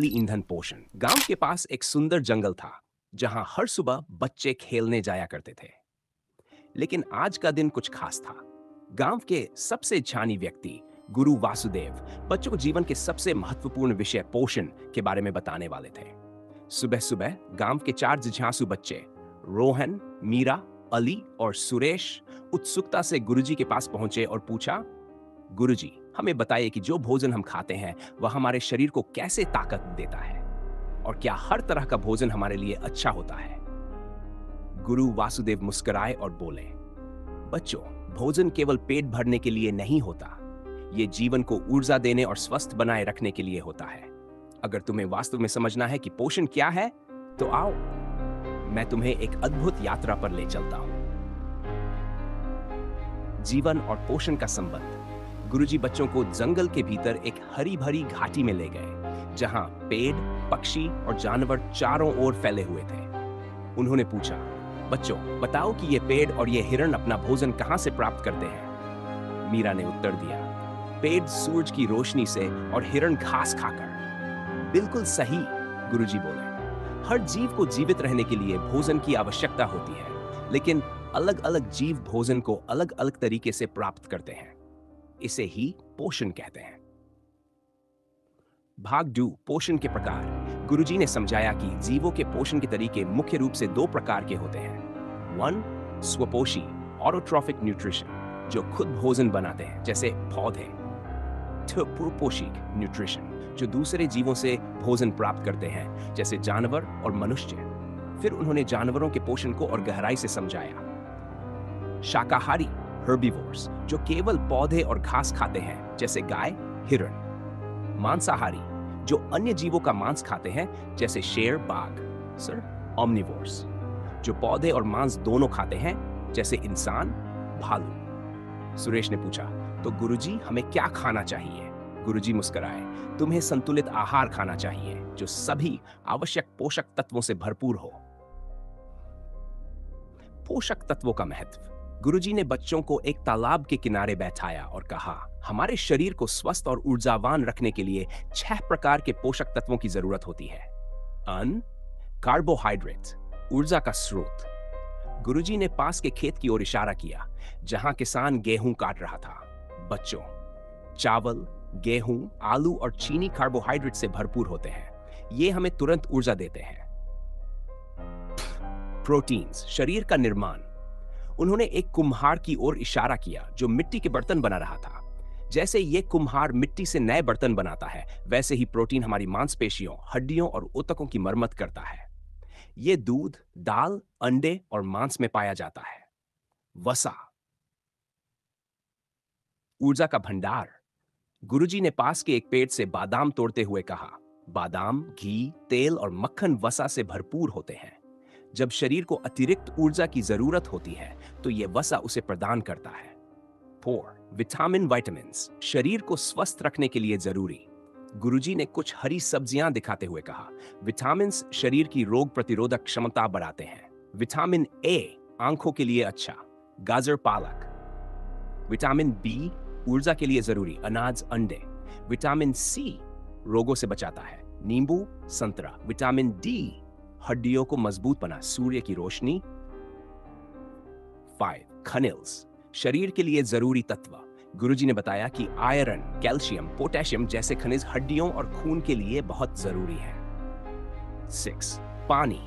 ईंधन पोषण। गांव के पास एक सुंदर जंगल था जहां हर सुबह बच्चे खेलने जाया करते थे। लेकिन आज का दिन कुछ खास था। गांव के सबसे ज्ञानी व्यक्ति गुरु वासुदेव बच्चों को जीवन के सबसे महत्वपूर्ण विषय पोषण के बारे में बताने वाले थे। सुबह सुबह गांव के चार जिज्ञासु बच्चे रोहन, मीरा, अली और सुरेश उत्सुकता से गुरुजी के पास पहुंचे और पूछा, गुरुजी, हमें बताइए कि जो भोजन हम खाते हैं वह हमारे शरीर को कैसे ताकत देता है और क्या हर तरह का भोजन हमारे लिए अच्छा होता है। गुरु वासुदेव मुस्कुराए और बोले, बच्चों, भोजन केवल पेट भरने के लिए नहीं होता, ये जीवन को ऊर्जा देने और स्वस्थ बनाए रखने के लिए होता है। अगर तुम्हें वास्तव में समझना है कि पोषण क्या है, तो आओ, मैं तुम्हें एक अद्भुत यात्रा पर ले चलता हूं। जीवन और पोषण का संबंध। गुरुजी बच्चों को जंगल के भीतर एक हरी भरी घाटी में ले गए जहां पेड़, पक्षी और जानवर चारों ओर फैले हुए थे। उन्होंने पूछा, बच्चों, बताओ कि ये पेड़ और ये हिरण अपना भोजन कहां से प्राप्त करते हैं। मीरा ने उत्तर दिया, पेड़ सूरज की रोशनी से और हिरण घास खाकर। बिल्कुल सही, गुरुजी बोले। हर जीव को जीवित रहने के लिए भोजन की आवश्यकता होती है, लेकिन अलग अलग जीव भोजन को अलग अलग तरीके से प्राप्त करते हैं। इसे ही पोषण कहते हैं। भाग 2, पोषण के प्रकार। गुरुजी ने समझाया कि जीवों के पोषण के तरीके मुख्य रूप से 2 प्रकार के होते हैं। 1. स्वपोषी ऑटोट्रॉफिक न्यूट्रिशन, जो खुद भोजन बनाते हैं जैसे पौधे। 2. पुरोपोषिक न्यूट्रिशन, जो दूसरे जीवों से भोजन प्राप्त करते हैं जैसे जानवर और मनुष्य। फिर उन्होंने जानवरों के पोषण को और गहराई से समझाया। शाकाहारी हर्बीवोर्स, जो केवल पौधे और घास खाते हैं जैसे गाय, हिरण। मांसाहारी, जो अन्य जीवों का मांस खाते हैं जैसे शेर, बाघ। सर, ओमनिवोर्स, जो पौधे और मांस दोनों खाते हैं जैसे इंसान, भालू। सुरेश ने पूछा, तो गुरुजी, हमें क्या खाना चाहिए। गुरुजी मुस्कुराए, तुम्हें संतुलित आहार खाना चाहिए जो सभी आवश्यक पोषक तत्वों से भरपूर हो। पोषक तत्वों का महत्व। गुरुजी ने बच्चों को एक तालाब के किनारे बैठाया और कहा, हमारे शरीर को स्वस्थ और ऊर्जावान रखने के लिए 6 प्रकार के पोषक तत्वों की जरूरत होती है। अन्न, कार्बोहाइड्रेट, ऊर्जा का स्रोत। गुरुजी ने पास के खेत की ओर इशारा किया जहां किसान गेहूं काट रहा था। बच्चों, चावल, गेहूं, आलू और चीनी कार्बोहाइड्रेट से भरपूर होते हैं। ये हमें तुरंत ऊर्जा देते हैं। प्रोटीन्स, शरीर का निर्माण। उन्होंने एक कुम्हार की ओर इशारा किया जो मिट्टी के बर्तन बना रहा था। जैसे ये कुम्हार मिट्टी से नए बर्तन बनाता है, वैसे ही प्रोटीन हमारी मांसपेशियों, हड्डियों और ऊतकों की मरम्मत करता है। ये दूध, दाल, अंडे और मांस में पाया जाता है। वसा, ऊर्जा का भंडार। गुरुजी ने पास के एक पेड़ से बादाम तोड़ते हुए कहा, बादाम, घी, तेल और मक्खन वसा से भरपूर होते हैं। जब शरीर को अतिरिक्त ऊर्जा की जरूरत होती है तो यह वसा उसे प्रदान करता है। 4. विटामिन, वाइटामिन्स, शरीर को स्वस्थ रखने के लिए जरूरी। गुरुजी ने कुछ हरी सब्जियां दिखाते हुए कहा, विटामिन्स शरीर की रोग प्रतिरोधक क्षमता बढ़ाते हैं। विटामिन ए, आंखों के लिए अच्छा, गाजर, पालक। विटामिन बी, ऊर्जा के लिए जरूरी, अनाज, अंडे। विटामिन सी, रोगों से बचाता है, नींबू, संतरा। विटामिन डी, हड्डियों को मजबूत बना, सूर्य की रोशनी। 5. खनिज, शरीर के लिए जरूरी तत्व। गुरुजी ने बताया कि आयरन, कैल्शियम, पोटेशियम जैसे खनिज हड्डियों और खून के लिए बहुत जरूरी है। 6. पानी,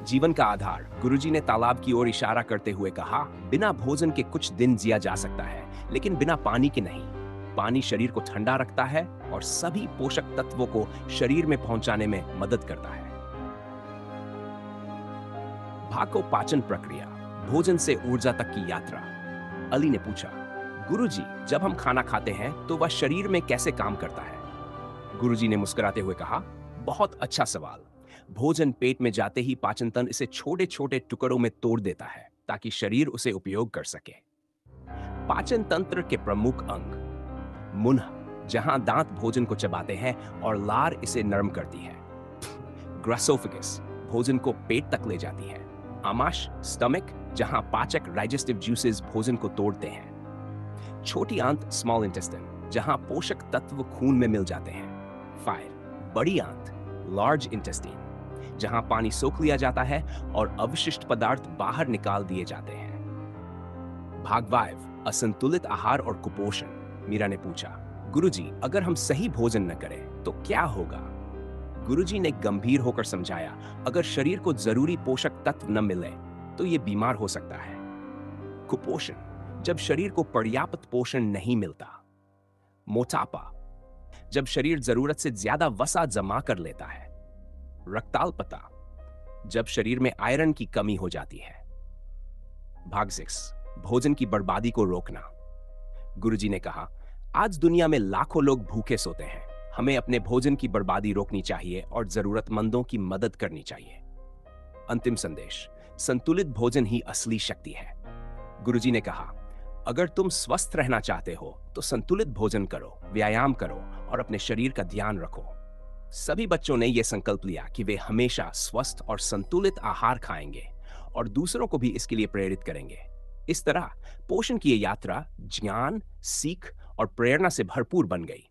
जीवन का आधार। गुरुजी ने तालाब की ओर इशारा करते हुए कहा, बिना भोजन के कुछ दिन जिया जा सकता है, लेकिन बिना पानी के नहीं। पानी शरीर को ठंडा रखता है और सभी पोषक तत्वों को शरीर में पहुंचाने में मदद करता है। भाग को पाचन प्रक्रिया, भोजन से ऊर्जा तक की यात्रा। अली ने पूछा, गुरुजी, जब हम खाना खाते हैं तो वह शरीर में कैसे काम करता है। गुरुजी ने मुस्कुराते हुए कहा, बहुत अच्छा सवाल। भोजन पेट में जाते ही पाचन तंत्र इसे छोटे छोटे टुकड़ों में तोड़ देता है ताकि शरीर उसे उपयोग कर सके। पाचन तंत्र के प्रमुख अंग, मुंह, जहां दांत भोजन को चबाते हैं और लार इसे नरम करती है। ग्रासोफेगस, भोजन को पेट तक ले जाती है। आमाश, स्टमक, जहां पाचक डाइजेस्टिव जूसेस भोजन को तोड़ते हैं। छोटी आंत, स्मॉल इंटेस्टाइन, जहां पोषक तत्व खून में मिल जाते हैं। 5. बड़ी आंत, लार्ज इंटेस्टाइन, जहां पानी सोख लिया जाता है और अवशिष्ट पदार्थ बाहर निकाल दिए जाते हैं। भाग 5, असंतुलित आहार और कुपोषण। मीरा ने पूछा, गुरुजी, अगर हम सही भोजन न करें तो क्या होगा? गुरुजी ने गंभीर होकर समझाया, अगर शरीर को जरूरी पोषक तत्व न मिले तो यह बीमार हो सकता है। कुपोषण, जब शरीर को पर्याप्त पोषण नहीं मिलता। मोटापा, जब शरीर जरूरत से ज्यादा वसा जमा कर लेता है। रक्ताल्पता, जब शरीर में आयरन की कमी हो जाती है। भाग 6, भोजन की बर्बादी को रोकना। गुरुजी ने कहा, आज दुनिया में लाखों लोग भूखे सोते हैं। हमें अपने भोजन की बर्बादी रोकनी चाहिए और जरूरतमंदों की मदद करनी चाहिए। अंतिम संदेश, संतुलित भोजन ही असली शक्ति है। गुरुजी ने कहा, अगर तुम स्वस्थ रहना चाहते हो तो संतुलित भोजन करो, व्यायाम करो और अपने शरीर का ध्यान रखो। सभी बच्चों ने यह संकल्प लिया कि वे हमेशा स्वस्थ और संतुलित आहार खाएंगे और दूसरों को भी इसके लिए प्रेरित करेंगे। इस तरह पोषण की यह यात्रा ज्ञान, सीख और प्रेरणा से भरपूर बन गई।